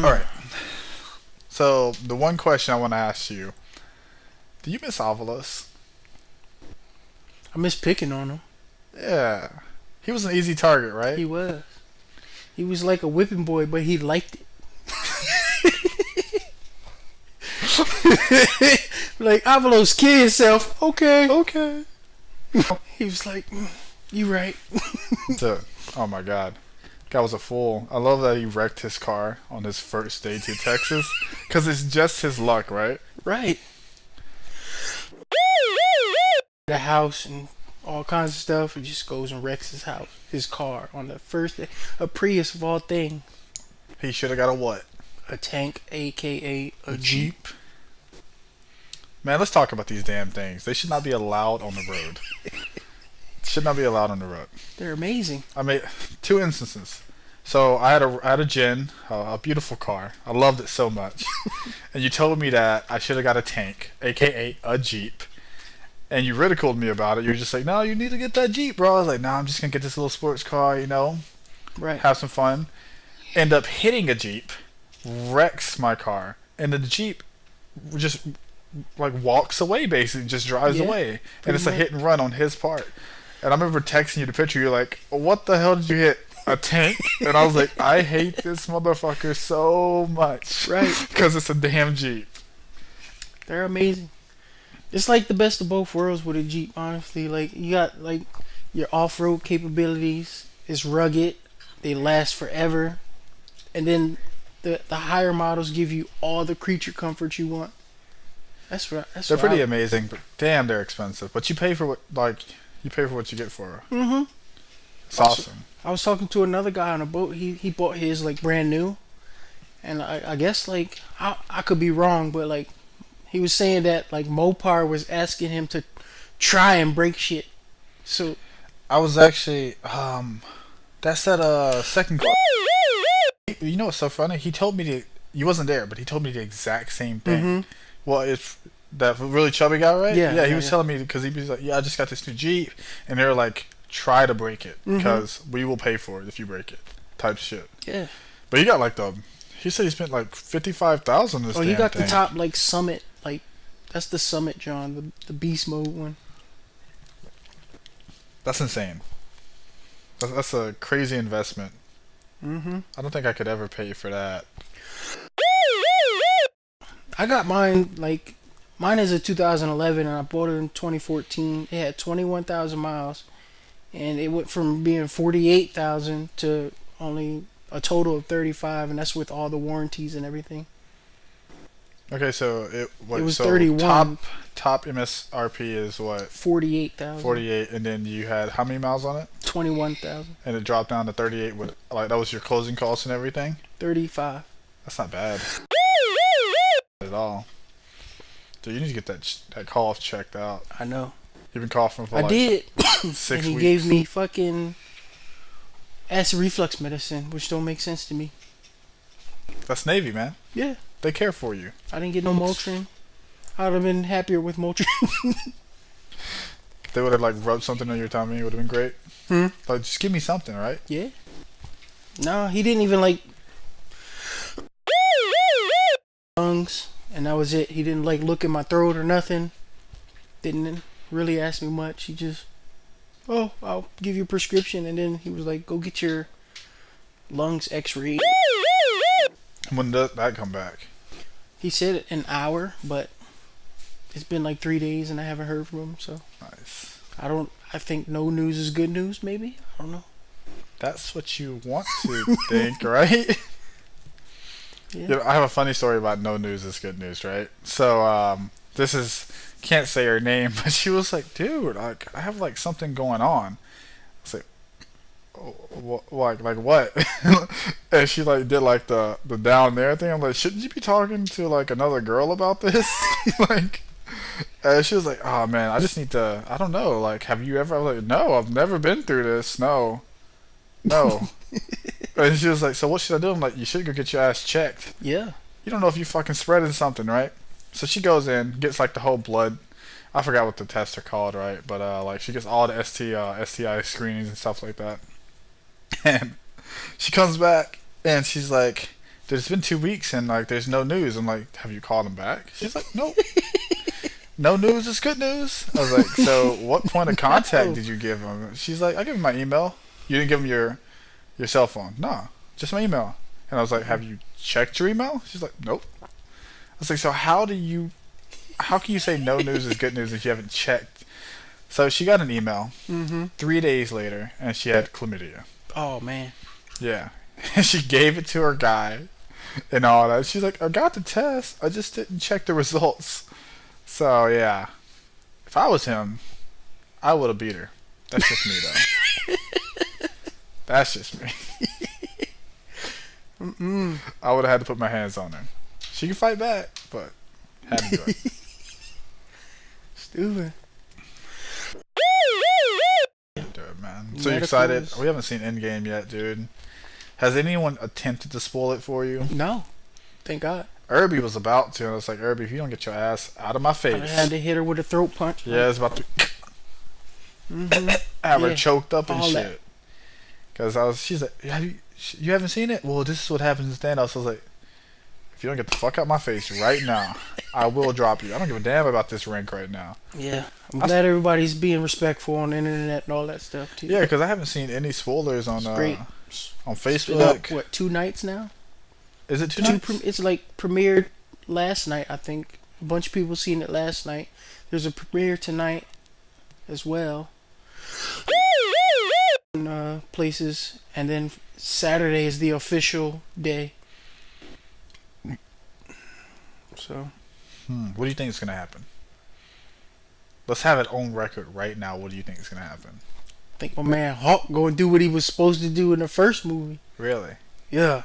All right. So the one question I want to ask you: do you miss Avalos? I miss picking on him. Yeah, he was an easy target, right? He was. He was like a whipping boy, but he liked it. Like, Avalos, kill yourself. Okay. Okay. He was like, you right. So, oh my God, guy was a fool. I love that he wrecked his car on his first day to Texas, because it's just his luck, right? Right. The house and all kinds of stuff. He just goes and wrecks his car on the first day. A Prius of all things. He should have got a what? A tank, aka A a Jeep. Jeep. Man, let's talk about these damn things. They should not be allowed on the road. Should not be allowed on the road. They're amazing. I made two instances. So I had a Gin, a beautiful car. I loved it so much. And you told me that I should have got a tank, aka a Jeep. And you ridiculed me about it. You're just like, no, you need to get that Jeep, bro. I was like, no, I'm just gonna get this little sports car, Right. have some fun. End up hitting a Jeep, wrecks my car, and then the Jeep just like walks away, basically, just drives Yeah. away, and Pretty it's a much. hit and run on his part. And I remember texting you the picture. You're like, "What the hell did you hit? A tank?" And I was like, "I hate this motherfucker so much Right. because it's a damn Jeep." They're amazing. It's like the best of both worlds with a Jeep, honestly. Like, you got like your off-road capabilities. It's rugged. They last forever. And then the higher models give you all the creature comforts you want. That's right. That's They're pretty right. amazing, but damn, they're expensive. But you pay for what you get for. Mhm. It's awesome. I was talking to another guy on a boat. He bought his like brand new, and I guess like I could be wrong, but like he was saying that like Mopar was asking him to try and break shit. So I was actually that's that second car. You know what's so funny? He told me you wasn't there, but he told me the exact same thing. mhm. Well, it's that really chubby guy, right? Yeah, Yeah, he yeah, was yeah. telling me because he was like, "Yeah, I just got this new Jeep," and they're like, "Try to break it Mhm. because we will pay for it if you break it," type shit. Yeah. But he got like the, he said he spent like 55,000 on this Oh, you damn got the thing. top like Summit, like that's the Summit, John, the beast mode one. That's insane. That's a crazy investment. Mhm. I don't think I could ever pay for that. I got mine like mine is a 2011 and I bought it in 2014. It had 21,000 miles and it went from being 48,000 to only a total of 35, and that's with all the warranties and everything. Okay, so It was so 31, top MSRP is what? 48,000, 48, and then you had how many miles on it? 21,000, And it dropped down to 38 with like that was your closing costs and everything. 35. That's not bad at all. Dude, you need to get that cough checked out. I know. You've been coughing for I like did. And 6 he weeks. gave me fucking acid reflux medicine, which don't make sense to me. That's Navy, man. Yeah, They care for you. I didn't get no Motrin. I'd have been happier with Motrin. They would have like rubbed something on your tummy. It would have been great. Hmm? Like, just give me something, right? Yeah. No, he didn't even like lungs, and that was it. He didn't like look at my throat or nothing. Didn't really ask me much. He just, oh, I'll give you a prescription, and then he was like, go get your lungs X-rayed. When does that come back? He said an hour, but it's been like 3 days, and I haven't heard from him. So Nice. I don't. I think no news is good news. Maybe I don't know. That's what you want to think, right? Yeah. You know, I have a funny story about no news is good news, right? So, this is can't say her name, but she was like, "Dude, like I have like something going on." I was like, oh, like what?" And she like did like the down there thing. I'm like, "Shouldn't you be talking to like another girl about this?" Like, and she was like, "Oh man, I just need to. I don't know. Like, have you ever?" I was like, "No, I've never been through this. No, no." And she was like, "So what should I do?" I'm like, "You should go get your ass checked. Yeah. You don't know if you fucking spreading something, right?" So she goes in, gets like the whole blood. I forgot what the tests are called, right? But like she gets all the STI screenings and stuff like that. And she comes back and she's like, there's been 2 weeks and like there's no news. I'm like, have you called him back? She's like, nope. No news is good news. I was like, so what point of contact No. did you give him? She's like, I gave him my email. You didn't give him your cell phone. No, just my email. And I was like, have you checked your email? She's like, nope. I was like, so how can you say no news is good news if you haven't checked? So she got an email Mm-hmm. 3 days later and she had chlamydia. Oh man. Yeah. And she gave it to her guy and all that. She's like, I got the test. I just didn't check the results. So yeah. If I was him, I would have beat her. That's just me though. That's just me. Mm-mm. I would have had to put my hands on her. She can fight back, but had to do it. Stupid. Do it, man. So you Medical excited? is- We haven't seen Endgame yet, dude. Has anyone attempted to spoil it for you? No. Thank God. Irby was about to, and I was like, Irby, if you don't get your ass out of my I face. had to hit her with a throat punch. Yeah, it's about to Mm-hmm. have her Yeah. choked up and All that. shit. Cause she's like, you haven't seen it? Well, this is what happens in Thanos. I was like, if you don't get the fuck out my face right now, I will drop you. I don't give a damn about this rank right now. Yeah. I'm glad everybody's being respectful on the internet and all that stuff too. Yeah, because I haven't seen any spoilers on It's great. on It's been Facebook. up, what, 2 nights now? Is it 2 nights? It's like premiered last night, I think. A bunch of people seen it last night. There's a premiere tonight as well. Places, and then Saturday is the official day. So What do you think is gonna happen? Let's have it on record right now. What do you think is gonna happen? I think my man Hawk gonna do what he was supposed to do in the first movie. Really? Yeah.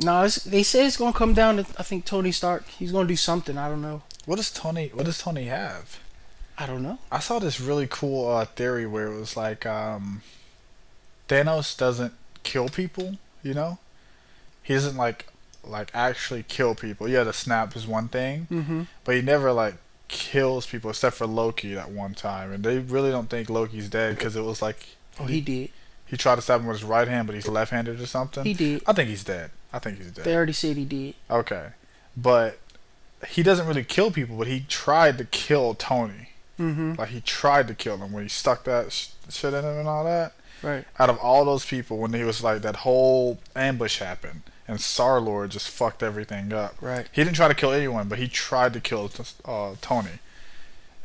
No, they say it's gonna come down to, I think, Tony Stark. He's gonna do something. I don't know. What does Tony have? I don't know. I saw this really cool theory where it was like Thanos doesn't kill people. You know, he doesn't like actually kill people. Yeah, the snap is one thing, Mm-hmm. but he never like kills people except for Loki that one time, and they really don't think Loki's dead because it was like Oh, he did. he tried to stab him with his right hand, but he's left-handed or something. He did. I think he's dead. I think he's dead. They already said he did. Okay, but he doesn't really kill people, but he tried to kill Tony. Mm-hmm. Like he tried to kill him when he stuck that shit in him and all that. Right. Out of all those people, when he was like that whole ambush happened and Star-Lord just fucked everything up. Right. He didn't try to kill anyone, but he tried to kill Tony.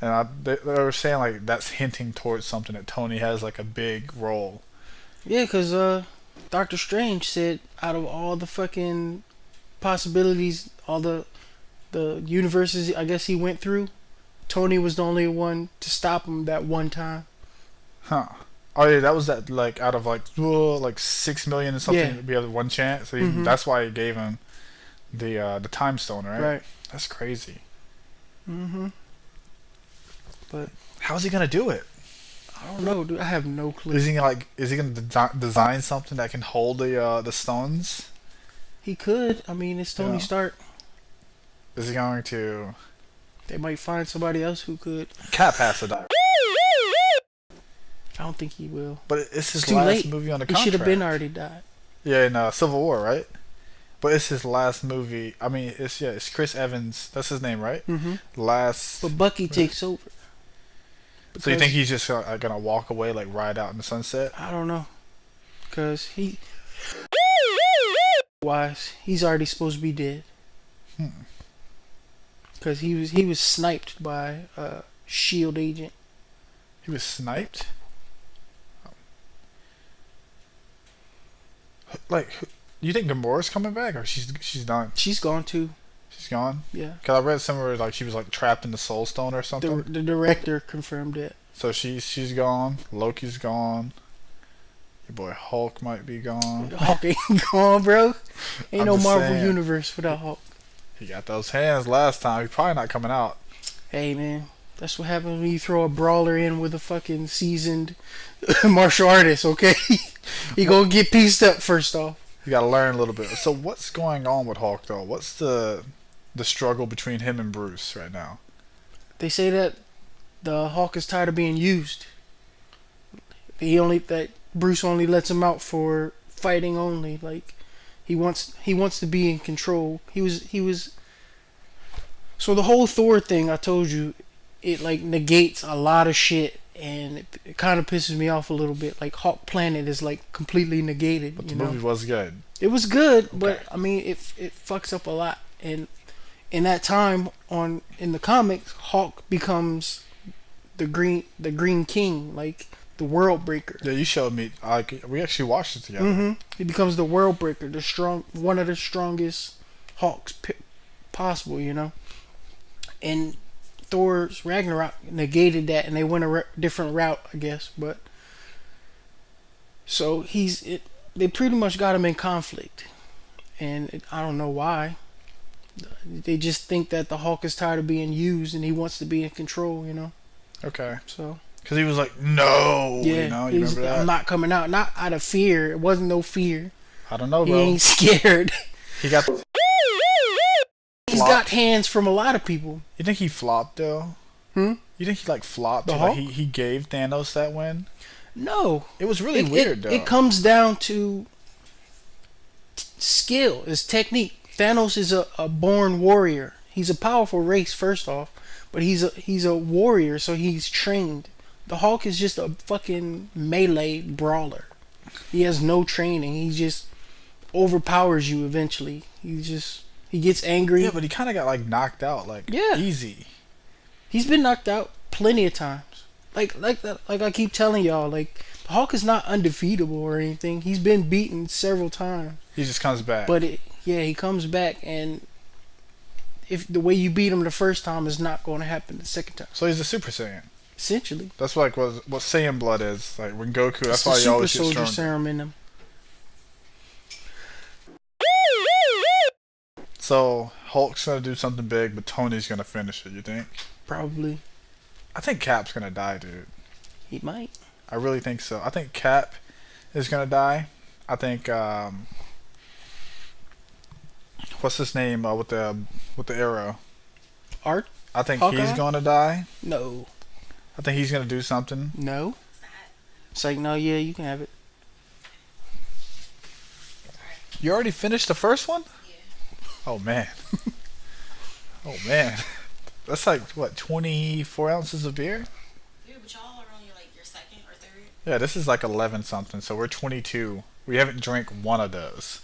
And they were saying like that's hinting towards something, that Tony has like a big role. Yeah, because Doctor Strange said out of all the fucking possibilities, all the universes I guess he went through, Tony was the only one to stop him that one time. Huh. Oh yeah, that was that like out of like 6 million and something. Yeah. We have one chance. So Mhm. that's why he gave him the time stone, right? Right. That's crazy. Mm-hmm. But How's he gonna do it? I don't know, dude. I have no clue. Is he gonna design something that can hold the stones? He could. I mean, it's Tony Yeah. Stark. Is he going to? They might find somebody else who could. Cap has to die, I don't think he will. but it's his It's too last late. movie on the He contract. should have been already died. Yeah, in Civil War, right? But it's his last movie. I mean, it's Chris Evans. That's his name, right? Mm-hmm. Last. But Bucky takes over. So you Because- think he's just gonna walk away, like ride out in the sunset? I don't know. Because he's already supposed to be dead. Hmm. Because he was sniped by a shield agent. He was sniped. Like, you think Gamora's coming back, or she's done? She's gone too. She's gone. Yeah. Cause I read somewhere like she was like trapped in the Soul Stone or something. The director confirmed it. So she's gone. Loki's gone. Your boy Hulk might be gone. Hulk ain't gone, bro. Ain't I'm no just Marvel saying. universe without Hulk. He got those hands last time. He's probably not coming out. Hey man, that's what happens when you throw a brawler in with a fucking seasoned martial artist. Okay, he gonna get pieced up first off. You got to learn a little bit. So what's going on with Hulk though? What's the struggle between him and Bruce right now? They say that the Hulk is tired of being used. That Bruce only lets him out for fighting only. Like he wants to be in control. He was so the whole Thor thing I told you, it like negates a lot of shit, and it kind of pisses me off a little bit. Like Hawk Planet is like completely negated. But the You know, movie was good. it was good, but Okay. I mean it fucks up a lot. And in that time in the comics, Hawk becomes the Green King, like the World Breaker. Yeah, you showed me. Like we actually watched it together. He becomes the World Breaker, one of the strongest Hawks possible. You know, and Thor's Ragnarok negated that, and they went a different route, I guess. But so they pretty much got him in conflict, and I don't know why. They just think that the Hulk is tired of being used and he wants to be in control. You know, Okay. so. Because he was like, no. Yeah, You know, you remember that? I'm not coming out. Not out of fear. It wasn't no fear. I don't know, He bro. ain't scared. He got. He's Flopped. got hands from a lot of people. You think he flopped though? Hmm? You think he like flopped? The Like, Hulk? he gave Thanos that win. No. It was really It, weird it, though. it comes down to skill. It's technique. Thanos is a born warrior. He's a powerful race, first off, but he's a warrior, so he's trained. The Hulk is just a fucking melee brawler. He has no training. He just overpowers you eventually. He gets angry. Yeah, but he kind of got like knocked out, like Yeah. easy. He's been knocked out plenty of times. Like I keep telling y'all, like the Hulk is not undefeatable or anything. He's been beaten several times. He just comes back. But he comes back, and if the way you beat him the first time is not going to happen the second time. So he's a Super Saiyan. Essentially, That's like what Saiyan blood is. Like when Goku. it's That's the why he super always gets soldier stronger. serum in him. So Hulk's gonna do something big, but Tony's gonna finish it. You think? Probably I think Cap's gonna die, dude. he might. I really think so. I think Cap is gonna die. I think what's his name with the arrow? Art? I think Hawkeye? he's gonna die. No, I think he's gonna do something. no. It's like no, yeah, you can have it. You already finished the first one? Oh man. Oh man. That's like what, 24 ounces of beer? Yeah, but y'all are on your second or third. Yeah, this is like 11 something, so we're 22. We haven't drank one of those.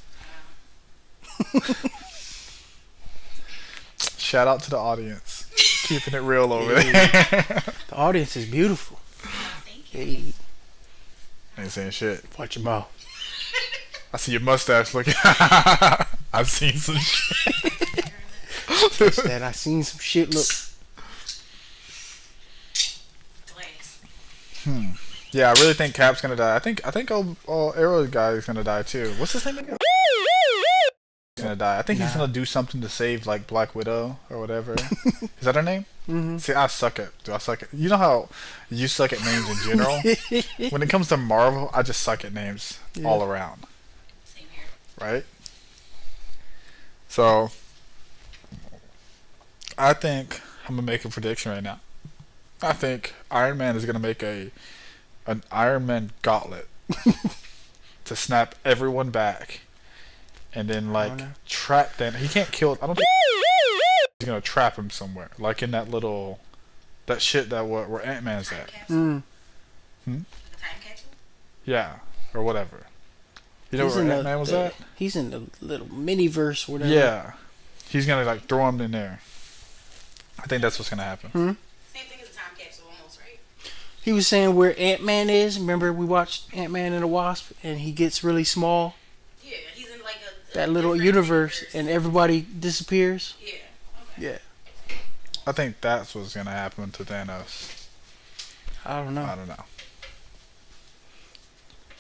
Shout out to the audience. Keeping it real over there. The audience is beautiful. Thank you. Hey, Ain't saying shit. watch your mouth. I see your mustache looking. I've seen some shit. Catch that. I seen some shit. Look, Glass. Yeah, I really think Cap's gonna die. I think Arrow guy is gonna die too. What's his name again? He's gonna die. I think he's Nah. gonna do something to save like Black Widow or whatever. Is that her name? Mm-hmm. See, I suck at. Do I suck at? You know how you suck at names in general. When it comes to Marvel, I just suck at names Yeah. all around. Same here. Right? So, I think I'm gonna make a prediction right now. I think Iron Man is gonna make an Iron Man gauntlet to snap everyone back, and then like know. trap them. He can't kill. I don't think he's gonna trap him somewhere, like in that shit where Ant-Man's Time at. capsule. mm. The time capsule. Yeah, or whatever. You know He's where in Ant-Man was at? He's in the little mini verse, whatever. Yeah, he's gonna like throw him in there. I think that's what's gonna happen. Same thing as a time capsule, almost, right? He was saying where Ant-Man is. Remember we watched Ant-Man and the Wasp, and he gets really small. Yeah, he's in like a That little different universe, and everybody disappears. yeah. Okay. Yeah. I think that's what's gonna happen to Thanos. I don't know. I don't know.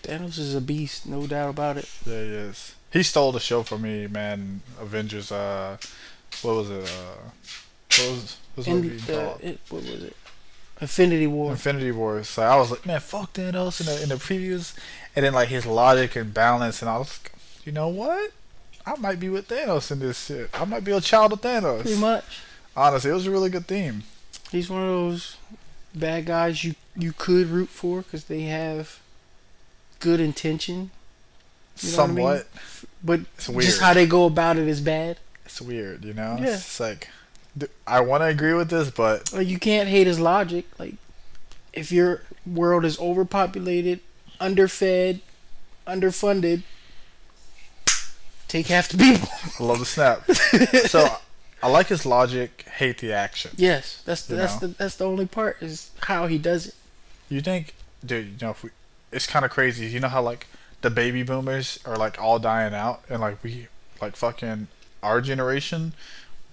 Thanos is a beast, no doubt about it. Yeah, he is. He stole the show from me, man. Avengers. What was it? What was the movie called? What was it? Infinity War. Infinity Wars. So I was like, man, fuck Thanos in the previews, and then like his logic and balance, and I was like, you know what? I might be with Thanos in this shit. I might be a child of Thanos. Pretty much. Honestly, it was a really good theme. He's one of those bad guys you could root for because they have good intention. You know what I mean? Somewhat. But It's weird. just how they go about it is bad. It's weird, you know? Yeah. It's like, I want to agree with this, but Like, you can't hate his logic. Like, if your world is overpopulated, underfed, underfunded, take half the people. I love the snap. So, I like his logic, hate the action. Yes, that's You that's know? that's the only part is how he does it. You think, dude, you know, if we, it's kind of crazy. You know how, like, the baby boomers are, like, all dying out, and, like, we, like, fucking, our generation,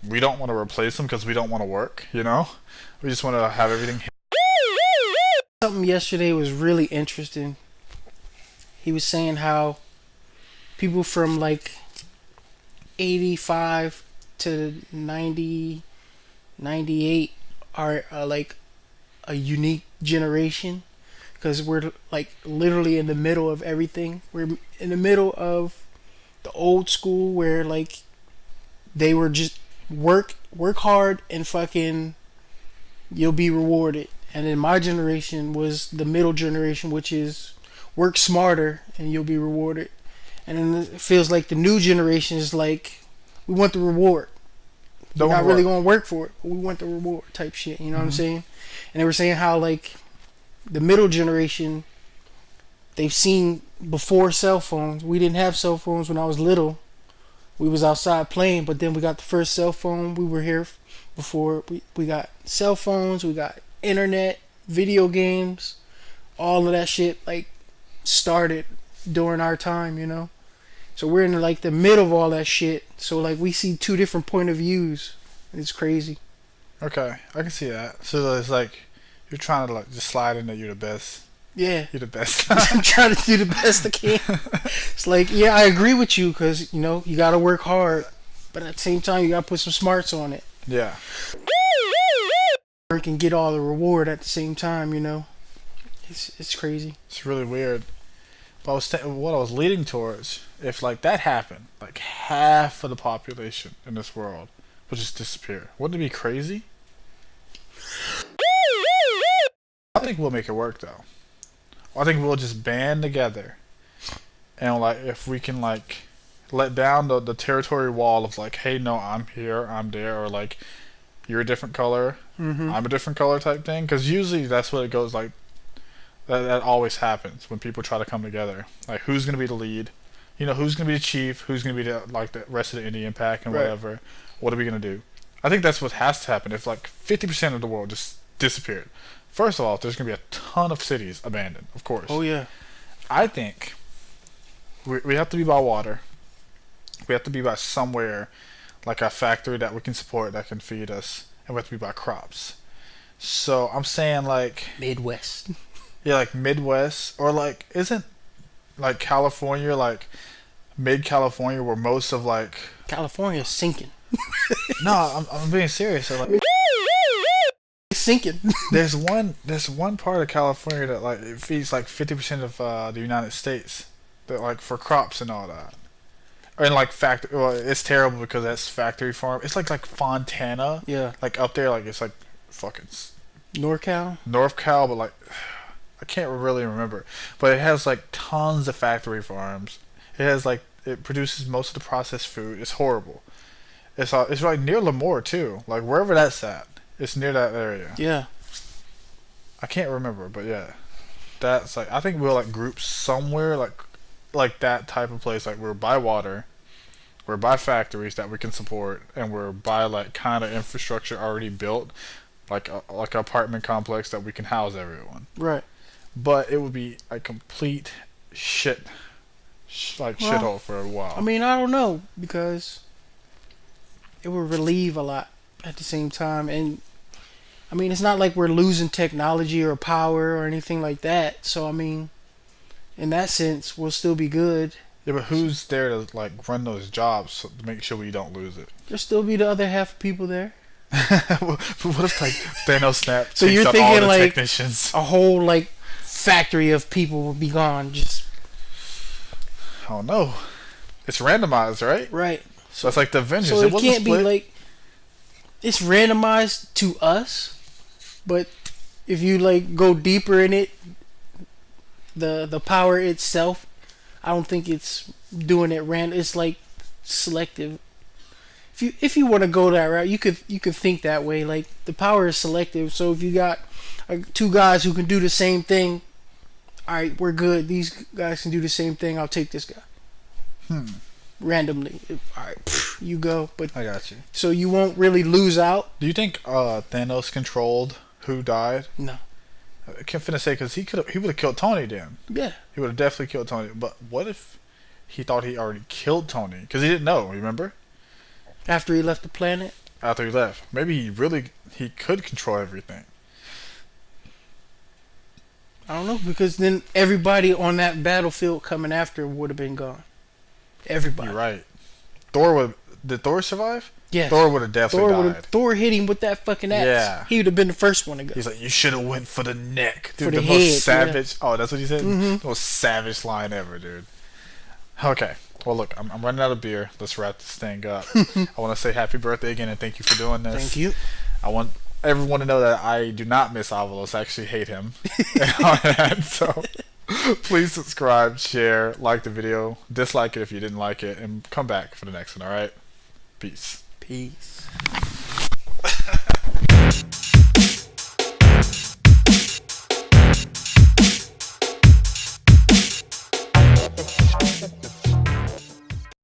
we don't want to replace them because we don't want to work, you know? We just want to have everything. Something yesterday was really interesting. He was saying how people from like 85 to 90, 98 are like a unique generation because we're like literally in the middle of everything. We're in the middle of the old school where like they were just work hard and fucking you'll be rewarded. And then my generation was the middle generation, which is work smarter and you'll be rewarded. And then it feels like the new generation is like, we want the reward. We're not really going to work for it, but we want the reward type shit. You know what I'm saying? And they were saying how like the middle generation, they've seen before cell phones. We didn't have cell phones when I was little. We was outside playing, but then we got the first cell phone. We were here before we got cell phones. We got internet, video games, all of that shit like started during our time, you know. So we're in like the middle of all that shit. So like we see two different point of views. It's crazy. Okay, I can see that. So it's like, you're trying to, like, just slide in that you're the best. Yeah. You're the best. I'm trying to do the best I can. It's like, yeah, I agree with you because, you know, you got to work hard. But at the same time, you got to put some smarts on it. Yeah. Work and get all the reward at the same time, you know. It's crazy. It's really weird. But what I was leading towards, if, like, that happened, like, half of the population in this world would just disappear. Wouldn't it be crazy? I think we'll make it work, though. I think we'll just band together. And, like, if we can, like, let down the territory wall of, like, hey, no, I'm here, I'm there, or, like, you're a different color, I'm a different color type thing. Because usually that's what it goes, like, that always happens when people try to come together. Like, who's going to be the lead? You know, who's going to be the chief? Who's going to be the rest of the Indian pack and whatever? What are we going to do? I think that's what has to happen. If, like, 50% of the world just disappeared. First of all, there's going to be a ton of cities abandoned, of course. Oh, yeah. I think we have to be by water. We have to be by somewhere, like a factory that we can support, that can feed us. And we have to be by crops. So I'm saying, like... Midwest. Yeah, like Midwest. Or, like, isn't, like, California, like, mid-California where most of, like... California's sinking. No, I'm being serious. So, like, It's sinking. there's one part of California that, like, it feeds like 50% of the United States, that, like, for crops and all that. And, like, factory. Well, it's terrible because that's factory farm. It's like Fontana. Yeah. Like up there, like it's like fucking NorCal. North Cal, but like I can't really remember. But it has like tons of factory farms. It has like it produces most of the processed food. It's horrible. It's like near Lemoore too. Like wherever that's at, it's near that area. Yeah. I can't remember, but yeah, that's like I think we'll like group somewhere like that type of place. Like we're by water, we're by factories that we can support, and we're by like kind of infrastructure already built, like like an apartment complex that we can house everyone. Right. But it would be a complete shithole for a while. I mean, I don't know because it would relieve a lot at the same time, and I mean, it's not like we're losing technology or power or anything like that. So I mean, in that sense, we'll still be good. Yeah, but who's there to like run those jobs to make sure we don't lose it? There'll still be the other half of people there. What if like Thanos snap? So you're takes out thinking all the like technicians? a whole like factory of people will be gone. Just Oh no, it's randomized, right? right. So it's like the Avengers. So it wasn't can't be split. like it's randomized to us, but if you like go deeper in it, the power itself, I don't think it's doing it random. It's like selective. If you want to go that route, you could think that way. Like the power is selective. So if you got two guys who can do the same thing, all right, we're good. These guys can do the same thing. I'll take this guy randomly. All right, you go. But I got you. so you won't really lose out. Do you think Thanos controlled who died? No. I can't finna say because he would have killed Tony then. Yeah. He would have definitely killed Tony. But what if he thought he already killed Tony? Because he didn't know. Remember? After he left the planet. After he left, maybe he could control everything. I don't know, because then everybody on that battlefield coming after would have been gone. Everybody. You're right. Did Thor survive? Yes. Thor would have definitely died. Thor hit him with that fucking axe. Yeah. He would have been the first one to go. He's like, you should have went for the neck, dude. For the the head, most savage. Oh, that's what he said. Mhm. The most savage line ever, dude. Okay. Well, look, I'm running out of beer. Let's wrap this thing up. I want to say happy birthday again and thank you for doing this. Thank you. I want everyone to know that I do not miss Avalos. I actually hate him. So please subscribe, share, like the video, dislike it if you didn't like it, and come back for the next one. All right. Peace. Peace.